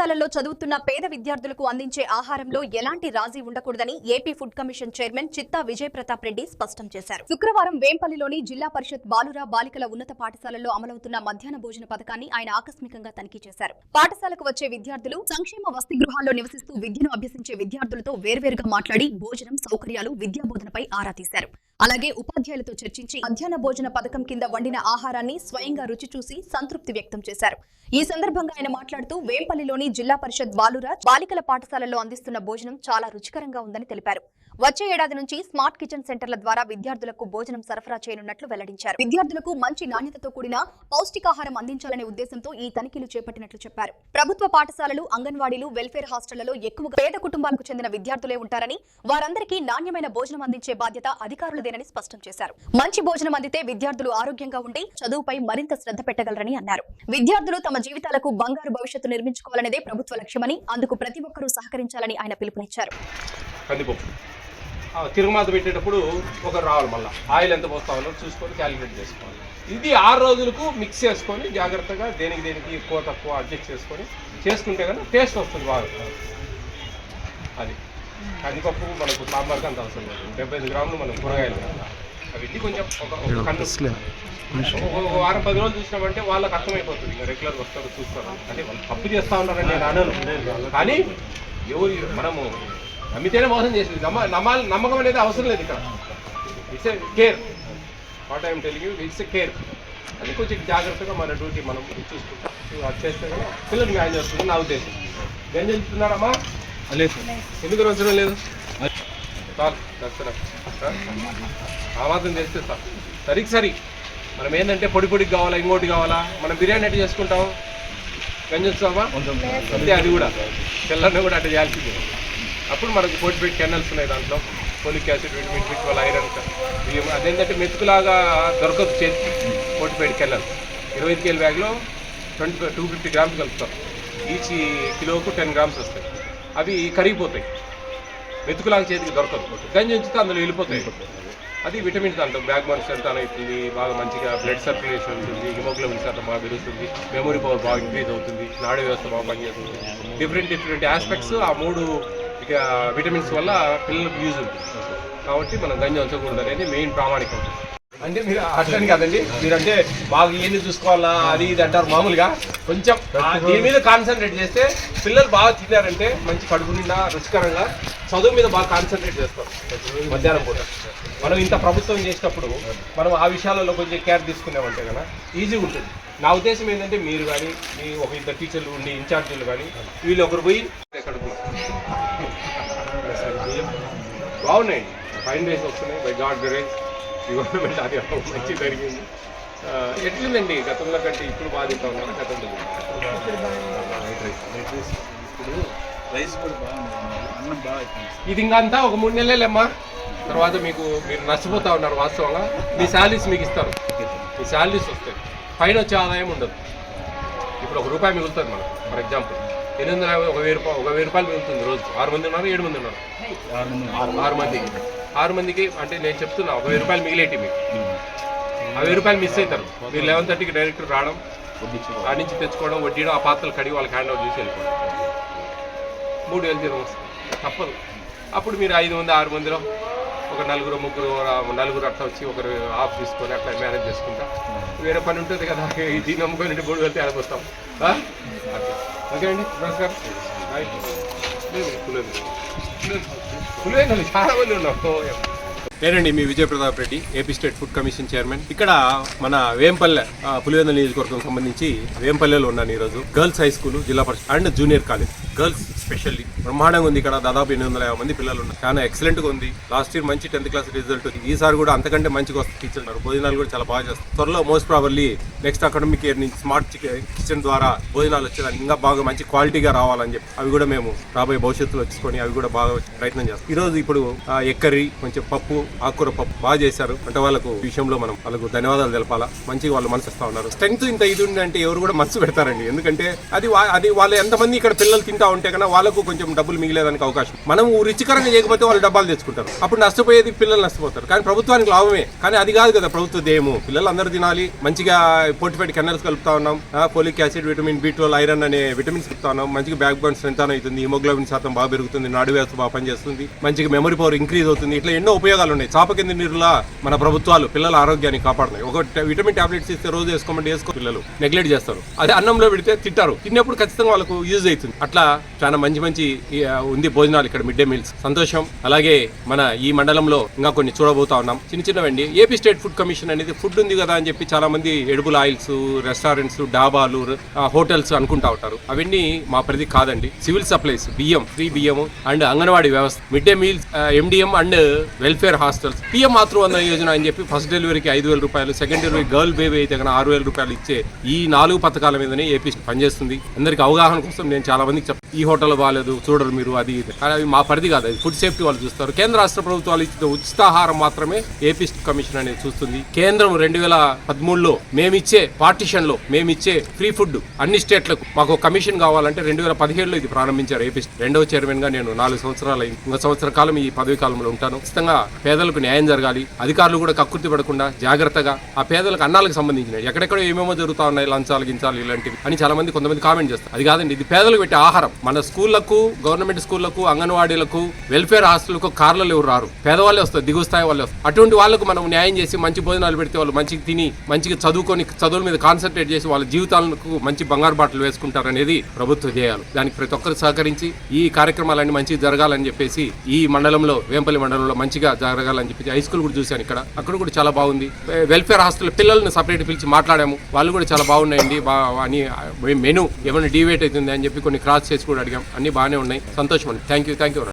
పాఠశాలల్లో చదువుతున్న పేద విద్యార్థులకు అందించే ఆహారంలో ఎలాంటి రాజీ ఉండకూడదని ఏపీ ఫుడ్ కమిషన్ చైర్మన్ చిత్తా విజయ్ ప్రతాప్ రెడ్డి స్పష్టం చేశారు. శుక్రవారం వేంపల్లిలోని జిల్లా పరిషత్ బాలుర బాలికల ఉన్నత పాఠశాలల్లో అమలవుతున్న మధ్యాహ్న భోజన పథకాన్ని ఆయన ఆకస్మికంగా తనిఖీ చేశారు. పాఠశాలకు వచ్చే విద్యార్థులు సంక్షేమ వసతి గృహాల్లో నివసిస్తూ విద్యను అభ్యసించే విద్యార్థులతో వేర్వేరుగా మాట్లాడి భోజనం సౌకర్యాలు విద్యా బోధనపై ఆరా తీశారు. అలాగే ఉపాధ్యాయులతో చర్చించి మధ్యాహ్న భోజన పథకం కింద వండిన ఆహారాన్ని స్వయంగా రుచి చూసి సంతృప్తి వ్యక్తం చేశారు. ఈ సందర్భంగా ఆయన మాట్లాడుతూ వేంపల్లిలోని జిల్లా పరిషత్ బాలుర బాలికల పాఠశాలల్లో అందిస్తున్న భోజనం చాలా రుచికరంగా ఉందని తెలిపారు. వచ్చే ఏడాది నుంచి స్మార్ట్ కిచెన్ సెంటర్ల ద్వారా విద్యార్థులకు భోజనం సరఫరా చేయనున్నట్లు వెల్లడించారు. విద్యార్థులకు మంచి నాణ్యతతో కూడిన పౌష్టికాహారం అందించాలనే ఉద్దేశంతో ఈ తనిఖీలు చేపట్టినట్లు చెప్పారు. ప్రభుత్వ పాఠశాలలు, అంగన్వాడీలు, వెల్ఫేర్ హాస్టళ్లలో ఎక్కువగా పేద కుటుంబాలకు చెందిన విద్యార్థులే ఉంటారని, వారందరికీ నాణ్యమైన భోజనం అందించే బాధ్యత అధికారులదేనని స్పష్టం చేశారు. మంచి భోజనం అందితే విద్యార్థులు ఆరోగ్యంగా ఉండి చదువుపై మరింత శ్రద్ధ పెట్టగలరని అన్నారు. విద్యార్థులు తమ జీవితాలకు బంగారు భవిష్యత్తు నిర్మించుకోవాలనేదే ప్రభుత్వ లక్ష్యమని, అందుకు ప్రతి ఒక్కరూ సహకరించాలని ఆయన పిలుపునిచ్చారు. తిరుగుమాత పెట్టేటప్పుడు ఒకరు రావాలి, మళ్ళీ ఆయిల్ ఎంత పోస్తామో చూసుకొని క్యాలిక్యులేట్ చేసుకోవాలి. ఇది 6 రోజులకు మిక్స్ చేసుకొని జాగ్రత్తగా దేనికి ఎక్కువ తక్కువ అడ్జస్ట్ చేసుకుంటే కనుక టేస్ట్ వస్తుంది బాగా. అది కందిపప్పు మనకు సాంబార్కి అంత అవసరం లేదు. 75 గ్రాములు మనం కూరగాయలు అవి కొంచెం ఒక వారం 10 రోజులు చూసినామంటే వాళ్ళకి అర్థమైపోతుంది. రెగ్యులర్గా వస్తారు, చూస్తారు. అంటే వాళ్ళు తప్పు చేస్తూ ఉన్నారని నేను అనను, కానీ మనము నమ్మితేనే మోసం చేసింది. నమ్మకం అనేది అవసరం లేదు ఇక్కడ. It's a care. What I'm telling you, it's a care. అది కొంచెం జాగ్రత్తగా మన డ్యూటీ మనం చూసుకుంటాం. అది చేస్తే పిల్లలు న్యాయం చేస్తుంది నా ఉద్దేశం. ఏం చెప్తున్నారమ్మా? లేదు, ఎందుకు రోజున లేదు, చాలు ఆ మాత్రం చేస్తే సరి మనం ఏంటంటే పొడికి కావాలా, ఇంకోటి కావాలా. మనం బిర్యానీ ఎట్లా చేసుకుంటాం, గంజొస్తామా అంతే. అది కూడా పిల్లల్ని కూడా అట్లా చేయాల్సింది. అప్పుడు మనకు పోటీపేట్ కెనల్స్ ఉన్నాయి, దాంట్లో folic acid, vitamin B12, iron. అదేంటంటే మెతుకులాగా దొరకదు చేతికి. పోటీపేట్ కెనల్ 25 kg బ్యాగ్లో 250 గ్రామ్స్ కలుపుతాం. ఈచ్ కిలోకు 10 గ్రామ్స్ వస్తాయి. అవి కరిగిపోతాయి, మెతుకులాగా చేతికి దొరకదు. గంజి ఉంచితే అందులో వెళ్ళిపోతాయి. అది విటమిన్స్ దాంట్లో బ్యాక్ బోన్ స్ట్రెంత్ అవుతుంది, బాగా మంచిగా బ్లడ్ సర్క్యులేషన్ ఉంటుంది, హిమోగ్లోబిన్ శాతం బాగా పెరుగుతుంది, మెమొరీ పవర్ బాగా ఇంక్రీజ్ అవుతుంది, నాడీ వ్యవస్థ బాగా పనిచేస్తుంది. డిఫరెంట్ ఆస్పెక్ట్స్ ఆ 3 విటమిన్స్ వల్ల పిల్లలకు యూజ్ ఉంటుంది. కాబట్టి మనం గంజి ఉంచకూడదు అనేది మెయిన్ ప్రామాణికం. అంటే మీరు అట్లని కాదండి, మీరంటే బాగా ఏది చూసుకోవాలా అది ఇది అంటారు మామూలుగా. కొంచెం దీని మీద కాన్సన్ట్రేట్ చేస్తే పిల్లలు బాగా తిన్నారంటే మంచి కడుపు నిండా రుచికరంగా చదువు మీద బాగా కాన్సన్ట్రేట్ చేస్తాం. మధ్యాహ్నం పూట మనం ఇంత ప్రభుత్వం చేసినప్పుడు మనం ఆ విషయాలలో కొంచెం కేర్ తీసుకున్నామంటే కదా ఈజీగా ఉంటుంది. నా ఉద్దేశం ఏంటంటే మీరు కానీ మీ ఒక 2 టీచర్లు ఉండి ఇన్ఛార్జీలు కానీ వీళ్ళు ఒకరు పోయి కడుపు బాగున్నాయండి. ఫైన్ రేస్ వస్తున్నాయి బై గాడ్ గ్రేస్. గవర్నమెంట్ అది మంచి జరిగింది. ఎట్లుందండి గతంలో కంటే ఇప్పుడు బాధిస్తూ ఉన్నారు? గతంలో ఇది ఇంకంతా ఒక 3 నెలలేమ్మా. తర్వాత మీరు నష్టపోతూ ఉన్నారు. వాస్తవంగా మీ శాలరీస్ మీకు ఇస్తారు, మీ శాలరీస్ వస్తాయి, పైన వచ్చే ఆదాయం ఉండదు. ఇప్పుడు ₹1 మిగులుతుంది మనకు. ఫర్ ఎగ్జాంపుల్ 850, ₹1,000 మిగులుతుంది రోజు. 6 మంది ఉన్నారు, 7 మంది ఉన్నారు, 6 మందికి అంటే నేను చెప్తున్నా ₹1,000 మిగిలేటి మీకు. ఆ ₹1,000 మిస్ అవుతారు. మీరు 11:30కి డైరెక్టర్ రావడం, ఆ నుంచి తెచ్చుకోవడం, వడ్డీయడం, ఆ పాత్రలు కడిగి వాళ్ళకి హ్యాండ్ ఓవర్ చేసి వెళ్ళిపోవడం. 3,000 జీతం వస్తుంది, తప్పదు. అప్పుడు మీరు 5 మంది 6 మందిలో ఒక 4 అట్లా వచ్చి ఒకరు ఆఫ్ తీసుకొని అట్లా మేనేజ్ చేసుకుంటా వేరే పని ఉంటుంది కదా. దీన్ని నమ్ముకొని 3 వెళ్తే ఆడిపోస్తాం. ఓకే అండి, నమస్కారం. చాలా మంది ఉన్నాం. నేనండి మీ Vijay Pratap Reddy, AP state food commission chairman. ఇక్కడ మన వేంపల్లె పులివెందుల నియోజకవర్గం సంబంధించి వేంపల్లెలో ఉన్నాను ఈరోజు. Girls high school, Zilla Parishad and junior college girls specially బ్రహ్మాండంగా ఉంది. ఇక్కడ దాదాపు 850 మంది పిల్లలు ఉన్నారు. చాలా ఎక్సలెంట్ గా ఉంది. లాస్ట్ ఇయర్ మంచి 10th క్లాస్ రిజల్ట్. ఈసారి కూడా అంతకంటే మంచిగా వస్తుంది. టీచర్ ఉన్నారు, భోజనాలు కూడా చాలా బాగా చేస్తారు. త్వరలో most probably next academic year నుంచి స్మార్ట్ కిచెన్ ద్వారా భోజనాలు వచ్చేదానికి ఇంకా బాగా మంచి క్వాలిటీగా రావాలని చెప్పి అవి కూడా మేము రాబోయే భవిష్యత్తులో వచ్చుకొని అవి కూడా బాగా ప్రయత్నం చేస్తాం. ఈరోజు ఇప్పుడు ఎగ్ కర్రీ, కొంచెం పప్పు, ఆకుకూర పప్పు బాగా చేశారు. అంటే వాళ్ళకు విషయంలో మనం వాళ్ళకు ధన్యవాదాలు తెలపాలా. మంచిగా వాళ్ళు మనసు ఇస్తా ఉన్నారు. స్ట్రెంగ్త్ ఇంత ఇది ఉందంటే ఎవరు కూడా మనసు పెడతారండి. ఎందుకంటే అది వాళ్ళు ఎంతమంది ఇక్కడ పిల్లలు తింటా ఉంటే కన్నా వాళ్ళకు కొంచెం డబ్బులు మిగిలేదానికి అవకాశం. మనం రుచికరంగా చేయకపోతే వాళ్ళు డబ్బాలు తెచ్చుకుంటారు. అప్పుడు నష్టపోయేది పిల్లలు నష్టపోతారు. కానీ ప్రభుత్వానికి లాభమే. కానీ అది కాదు కదా ప్రభుత్వ ధ్యేయము. పిల్లలు అందరూ తినాలి. మంచిగా పోటీపెట్టి కెనల్స్ కలుపుతా ఉన్నాం. Folic acid, vitamin B12, iron అనే విటమిన్స్ కలుపుతా ఉన్నాం. మంచిగా బ్యాక్ బోన్ స్ట్రెంత్ అవుతుంది. హిమోగ్లోబిన్ శాతం బాగా పెరుగుతుంది. నాడు వ్యవస్థ బాగా పనిచేస్తుంది. మంచిగా మెమరీ పవర్ ఇంక్రీజ్ అవుతుంది. ఇట్లా ఎన్నో ఉపయోగాలు ఉన్నాయి. చాప కింద నీరులా మన ప్రభుత్వాలు పిల్లల ఆరోగ్యాన్ని కాపాడుతున్నాయి. ఒక విటమిన్ టాబ్లెట్స్ ఇస్తే రోజు వేసుకోమంటే పిల్లలు నెగ్లెక్ట్ చేస్తారు. అదే అన్నంలో పెడితే తింటారు. తిన్నప్పుడు ఖచ్చితంగా వాళ్ళకు యూజ్ అవుతుంది. అట్లా చాలా మంచి ఉంది భోజనాలు ఇక్కడ మిడ్ డే మీల్స్. సంతోషం. అలాగే మన ఈ మండలంలో ఇంకా కొన్ని చూడబోతా ఉన్నాం. చిన్నవండి. ఏపీ స్టేట్ ఫుడ్ కమిషన్ అనేది ఫుడ్ ఉంది కదా అని చెప్పి చాలా మంది ఎడుబుల్ ఆయిల్స్, రెస్టారెంట్స్, డాబాలు, హోటల్స్ అనుకుంటా ఉంటారు. అవన్నీ మా పరిధి కాదండి. సివిల్ సప్లైస్, బియ్యం, ఫ్రీ బియ్యం అండ్ అంగన్వాడీ వ్యవస్థ, mid day meals, MDM and welfare hostels, PM Matru Vandana Yojana అని చెప్పి ఫస్ట్ డెలివరీకి 5,000 రూపాయలు, సెకండ్ డెలివరీ గర్ల్ బేబీ అయితే కన్నా 6,000 రూపాయలు ఇచ్చే ఈ 4 పథకాల మీదనే ఏపీ పనిచేస్తుంది. అందరికి అవగాహన కోసం నేను చాలా మందికి చెప్తాను. ఈ హోటల్ బాగాలేదు, చూడరు మీరు, అది కానీ అవి మా పరిధి కాదు. అది ఫుడ్ సేఫ్టీ వాళ్ళు చూస్తారు. కేంద్ర రాష్ట్ర ప్రభుత్వాలు ఇచ్చే ఉచితాహారం మాత్రమే ఏపీ కమిషన్ అనేది చూస్తుంది. కేంద్రం 2013లో మేమిచ్చే పార్టీషన్ లో మేమిచ్చే ఫ్రీ ఫుడ్ అన్ని స్టేట్లకు మాకు కమిషన్ కావాలంటే 2017లో ఇది ప్రారంభించారు. ఏపీ రెండవ చైర్మన్ గా నేను 4 సంవత్సరాలు అయింది. ఇంకా సంవత్సర కాలం ఈ పదవి కాలంలో ఉంటాను. ఖచ్చితంగా పేదలకు న్యాయం జరగాలి. అధికారులు కూడా కక్కుర్తి పడకుండా జాగ్రత్తగా ఆ పేదలకు అన్నాలకు సంబంధించిన ఎక్కడెక్కడో ఏమేమో జరుగుతా ఉన్నాయి, లంచాలు గించాలు ఇలాంటివి అని చాలా మంది కొంతమంది కామెంట్ చేస్తారు. అది కాదండి, ఇది పేదలకు పెట్టే ఆహారం. మన స్కూళ్లకు, గవర్నమెంట్ స్కూళ్లకు, అంగన్వాడీలకు, వెల్ఫేర్ హాస్టల్కు కార్లలో ఎవరు రారు, పేదవాళ్ళే వస్తారు, దిగువ స్థాయి వాళ్ళే వస్తారు. అటువంటి వాళ్ళకు మనం న్యాయం చేసి మంచి భోజనాలు పెడితే వాళ్ళు మంచిగా తిని మంచిగా చదువుకొని చదువుల మీద కాన్సన్ట్రేట్ చేసి వాళ్ళ జీవితాలకు మంచి బంగారు బాటలు వేసుకుంటారనేది ప్రభుత్వ ధ్యేయాలు. దానికి ప్రతి ఒక్కరు సహకరించి ఈ కార్యక్రమాలన్నీ మంచిగా జరగాలని చెప్పేసి ఈ మండలంలో, వేంపల్లి మండలంలో మంచిగా జరగాలని చెప్పేసి హై స్కూల్ కూడా చూశాను. అక్కడ కూడా చాలా బాగుంది. వెల్ఫేర్ హాస్టల్ పిల్లల్ని సపరేట్ పిలిచి మాట్లాడాము. వాళ్ళు కూడా చాలా బాగున్నాయండి అని. మెను ఏమైనా డివేట్ అవుతుంది అని చెప్పి కొన్ని క్రాస్ చేసి కూడా అడిగాం. అన్ని బాగానే ఉన్నాయి. సంతోషం అండి. Thank you.